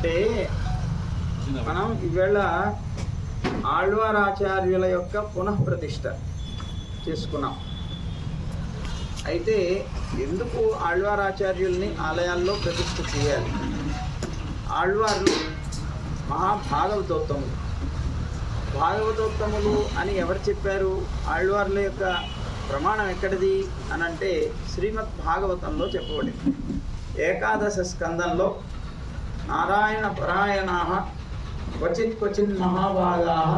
అంటే మనం ఈవేళ ఆళ్వారాచార్యుల యొక్క పునఃప్రతిష్ఠ చేసుకున్నాం. అయితే ఎందుకు ఆళ్వారాచార్యుల్ని ఆలయాల్లో ప్రతిష్ఠ చేయాలి? ఆళ్వార్లు మహాభాగవతోత్తములు. భాగవతోత్తములు అని ఎవరు చెప్పారు? ఆళ్వార్ల యొక్క ప్రమాణం ఎక్కడిది అని అంటే శ్రీమద్ భాగవతంలో చెప్పబడింది. ఏకాదశ స్కందంలో నారాయణ పరాయణాః క్వచిత్ క్వచిన్ మహాభాగాః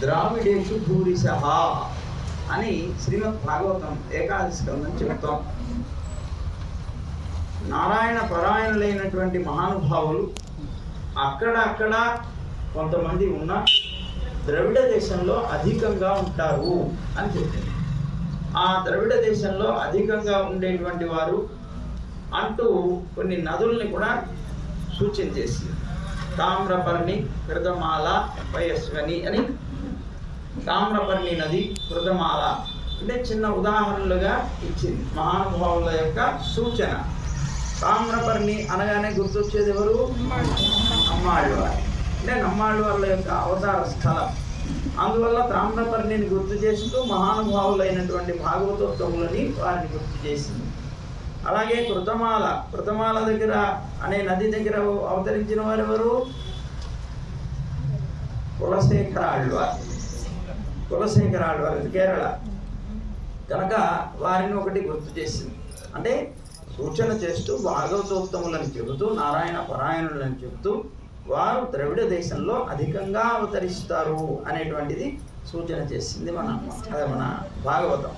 ద్రావిడేషు భూరిశః అని శ్రీమద్ భాగవతం ఏకాదశ స్కందం చెబుతాం. నారాయణ పరాయణులైనటువంటి మహానుభావులు అక్కడక్కడ కొంతమంది ఉన్న ద్రవిడ దేశంలో అధికంగా ఉంటారు అని చెప్పింది. ఆ ద్రవిడ దేశంలో అధికంగా ఉండేటువంటి వారు అంటూ కొన్ని నదుల్ని కూడా సూచన చేసింది. తామ్రపర్ణి, కృతమాల, పయస్వని అని. తామ్రపర్ణి నది, కృతమాల అంటే చిన్న ఉదాహరణలుగా ఇచ్చింది మహానుభావుల యొక్క సూచన. తామ్రపర్ణి అనగానే గుర్తొచ్చేది ఎవరు? నమ్మాళ్వారు. అంటే నమ్మాళ్వార్ల యొక్క అవతార స్థలం. అందువల్ల తామ్రపర్ణిని గుర్తు చేస్తూ మహానుభావులైనటువంటి భాగవతోత్తములని వారిని గుర్తు చేసింది. అలాగే కృతమాల దగ్గర అనే నది దగ్గర అవతరించిన వారు ఎవరు? కులశేఖర ఆళ్వార్ కేరళ కనుక వారిని ఒకటి గుర్తు చేసింది. అంటే సూచన చేస్తూ భాగవతోత్తములని చెబుతూ నారాయణ పరాయణులని చెబుతూ వారు ద్రవిడ దేశంలో అధికంగా అవతరిస్తారు అనేటువంటిది సూచన చేసింది మన భాగవతం.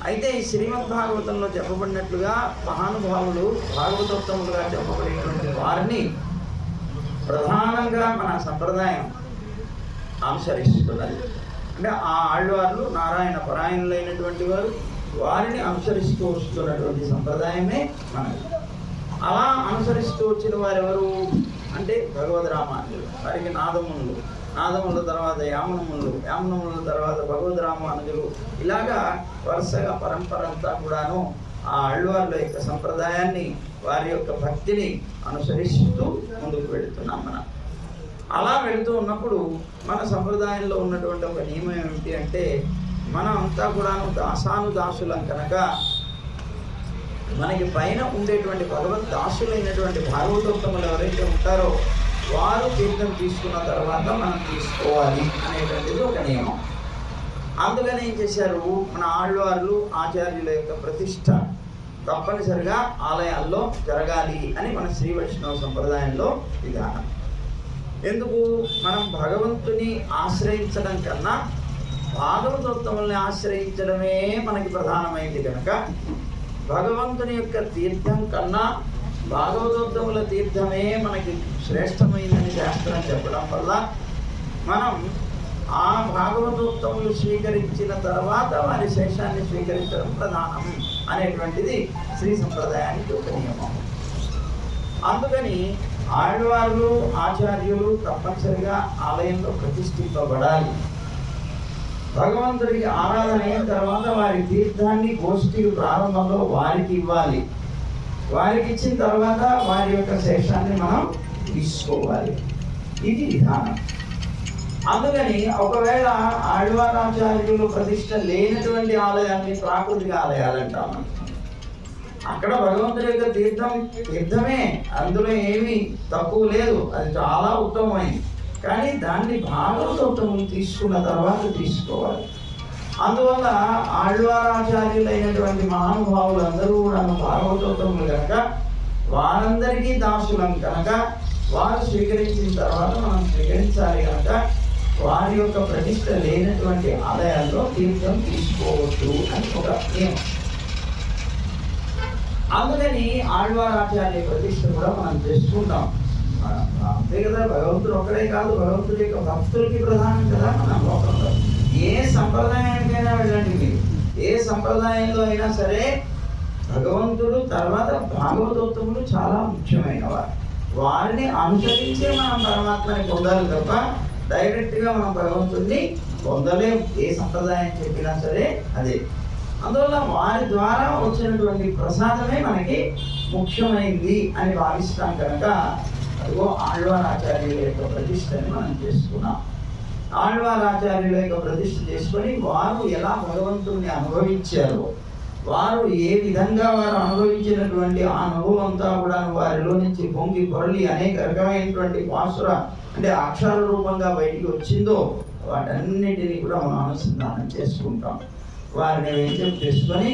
అయితే ఈ శ్రీమద్ భాగవతంలో చెప్పబడినట్లుగా మహానుభావులు భాగవతోత్తములుగా చెప్పబడినటువంటి వారిని ప్రధానంగా మన సంప్రదాయం అనుసరిస్తున్నది. అంటే ఆ ఆళ్వార్లు నారాయణ పరాయణులైనటువంటి వారు, వారిని అనుసరిస్తూ వస్తున్నటువంటి సంప్రదాయమే మనది. అలా అనుసరిస్తూ వచ్చిన వారెవరు అంటే భగవద్ రామానుజులు. వారికి నాదముల తర్వాత యామనముల తర్వాత భగవద్ రామానుజులు. ఇలాగా వరుసగా పరంపర అంతా కూడాను ఆ ఆళ్వార్ల యొక్క సంప్రదాయాన్ని, వారి యొక్క భక్తిని అనుసరిస్తూ ముందుకు వెళుతున్నాం మనం. అలా వెళుతూ ఉన్నప్పుడు మన సంప్రదాయంలో ఉన్నటువంటి ఒక నియమం ఏమిటి అంటే మనం అంతా కూడాను దాసులం కనుక మనకి పైన ఉండేటువంటి భగవద్ దాసులైనటువంటి భాగవతోత్తములు ఎవరైతే ఉంటారో వారు తీర్థం తీసుకున్న తర్వాత మనం తీసుకోవాలి అనేటువంటిది ఒక నియమం. అందుకని ఏం చేశారు, మన ఆళ్వార్లు ఆచార్యుల యొక్క ప్రతిష్ఠ తప్పనిసరిగా ఆలయాల్లో జరగాలి అని మన శ్రీ వైష్ణవ సంప్రదాయంలో విధానం. ఎందుకు? మనం భగవంతుని ఆశ్రయించడం కన్నా భాగవతోత్తముల్ని ఆశ్రయించడమే మనకి ప్రధానమైంది కనుక భగవంతుని యొక్క తీర్థం కన్నా భాగవతోత్తముల తీర్థమే మనకి శ్రేష్టమైందని శాస్త్రం చెప్పడం వల్ల మనం ఆ భాగవతోత్తములు స్వీకరించిన తర్వాత వారి శేషాన్ని స్వీకరించడం ప్రధానం అనేటువంటిది శ్రీ సంప్రదాయానికి ఒక నియమం. అందుకని ఆళ్వార్లు ఆచార్యులు తప్పనిసరిగా ఆలయంలో ప్రతిష్ఠింపబడాలి. భగవంతుడికి ఆరాధన అయిన తర్వాత వారి తీర్థాన్ని గోష్ఠికి ప్రారంభంలో వారికి ఇవ్వాలి. వారికి ఇచ్చిన తర్వాత వారి యొక్క శేషాన్ని మనం తీసుకోవాలి. ఇది విధానం. అందుకని ఒకవేళ ఆళ్వారాచార్యులు ప్రతిష్ట లేనటువంటి ఆలయాన్ని ప్రాకృతిక ఆలయాలంటాం. అక్కడ భగవంతుడి యొక్క తీర్థమే, అందులో ఏమీ తక్కువ లేదు, అది చాలా ఉత్తమమైంది. కానీ దాన్ని భాగవతోత్తములు తీసుకున్న తర్వాత తీసుకోవాలి. అందువల్ల ఆళ్వారాచార్యులైనటువంటి మహానుభావులు అందరూ కూడా భాగవతోత్తములు కనుక వారందరికీ దాసులం కనుక వారు స్వీకరించిన తర్వాత మనం స్వీకరించాలి కనుక వారి యొక్క ప్రతిష్ట లేనటువంటి ఆలయాల్లో తీర్థం తీసుకోవద్దు అని ఒక నియమం. అందుకని ఆళ్వారాచార్య ప్రతిష్ట కూడా మనం చేసుకుంటాం. అంతే కదా, భగవంతుడు ఒక్కడే కాదు, భగవంతుడి యొక్క భక్తులకి ప్రధానం కదా మన లోకంలో. ఏ సంప్రదాయానికైనా వెళ్ళండి మీరు, ఏ సంప్రదాయంలో అయినా సరే భగవంతుడు తర్వాత భాగవతోత్తములు చాలా ముఖ్యమైన వారు. వారిని అనుసరించే మనం పరమాత్మని పొందాలి తప్ప డైరెక్ట్గా మనం భగవంతుడిని పొందలేం. ఏ సంప్రదాయం చెప్పినా సరే అదే. అందువల్ల వారి ద్వారా వచ్చినటువంటి ప్రసాదమే మనకి ముఖ్యమైంది అని భావిస్తాం కనుక అదిగో ఆళ్వార్ ఆచార్యుల యొక్క ప్రతిష్టని మనం చేసుకున్నాం. ఆళ్వార్ ఆచార్యుల యొక్క ప్రతిష్ఠ చేసుకొని వారు ఎలా భగవంతుడిని అనుభవించారో, వారు ఏ విధంగా వారు అనుభవించినటువంటి ఆ అనుభవం అంతా కూడా వారిలో నుంచి పొంగి పొరలి అనేక రకమైనటువంటి పాసుర అంటే అక్షర రూపంగా బయటికి వచ్చిందో వాటన్నిటినీ కూడా మనం అనుసంధానం చేసుకుంటాం. వారిని నైవేద్యం చేసుకొని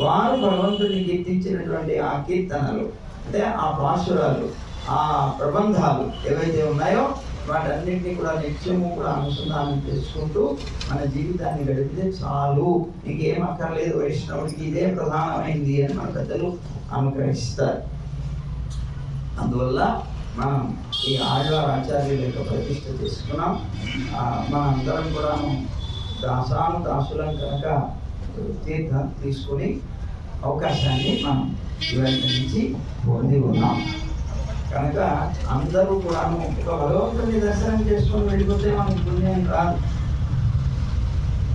వారు భగవంతుడిని కీర్తించినటువంటి ఆ కీర్తనలు అంటే ఆ పాసురాలు, ఆ ప్రబంధాలు ఏవైతే ఉన్నాయో వాటన్నింటినీ కూడా నిత్యము కూడా అనుసంధానం చేసుకుంటూ మన జీవితాన్ని గడిపితే చాలు, నీకేం అక్కర్లేదు, వైష్ణవుడికి ఇదే ప్రధానమైంది అని మన పెద్దలు అనుగ్రహిస్తారు. అందువల్ల మనం ఈ ఆళ్వార్ ఆచార్యుల యొక్క ప్రతిష్ఠ చేసుకున్నాం. మన అందరం కూడా దాసులం కనుక తీర్థం తీసుకుని అవకాశాన్ని మనం ఇవాళ నుంచి పొంది ఉన్నాం. కనుక అందరూ కూడా ఒక భగవంతుని దర్శనం చేసుకొని వెళ్ళిపోతే మనకు పుణ్యం రాదు.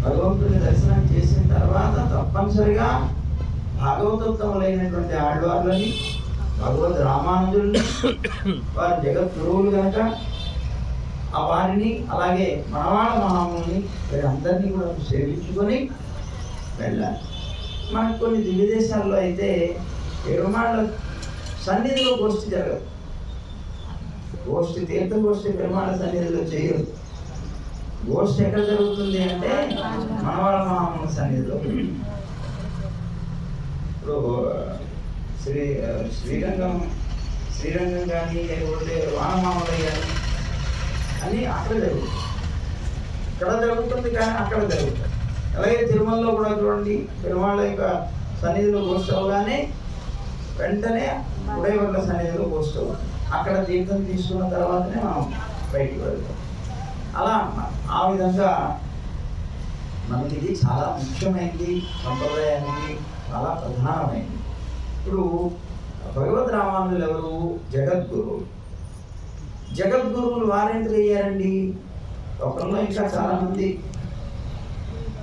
భగవంతుని దర్శనం చేసిన తర్వాత తప్పనిసరిగా భాగవతోత్తములైనటువంటి ఆళ్వార్లని, భగవద్ రామానుజుల్ని, వారి జగద్గురువులు కనుక ఆ వారిని అలాగే మనవాళ్ళ మహాముని వీరందరినీ కూడా సేవించుకొని వెళ్ళాలి. మనకు కొన్ని దివ్య దేశాల్లో అయితే పెరుమాళ్ళ సన్నిధిలో గోష్ఠి జరగదు. తీర్థ గోష్ఠి పెరుమాళ్ళ సన్నిధిలో చేయరు. గోష్ఠి ఎక్కడ జరుగుతుంది అంటే మనవాళ్ళ మహాముని సన్నిధిలో. ఇప్పుడు శ్రీరంగం కానీ లేకపోతే వానమామలయ్య కానీ అని అక్కడ జరుగుతుంది. ఇక్కడ జరుగుతుంది కానీ అక్కడ జరుగుతుంది. అలాగే తిరుమలలో కూడా చూడండి, పెరుమాళ్ళ యొక్క సన్నిధిలో గోష్ఠి అవగానే వెంటనే ఉదయవర్ల సన్నిధిలో గోష్ఠి అవుతుంది. అక్కడ తీర్థం తీసుకున్న తర్వాతనే మనం బయటికి వెళ్తాం. అలా ఆ విధంగా మనకి ఇది చాలా ముఖ్యమైనది, సంప్రదాయానికి చాలా ప్రధానమైనది. ఇప్పుడు భగవద్ రామానుజులు ఎవరు? జగద్గురువులు. జగద్గురువులు వారెందుకు అయ్యారండి? లోకంలో ఇంకా చాలా మంది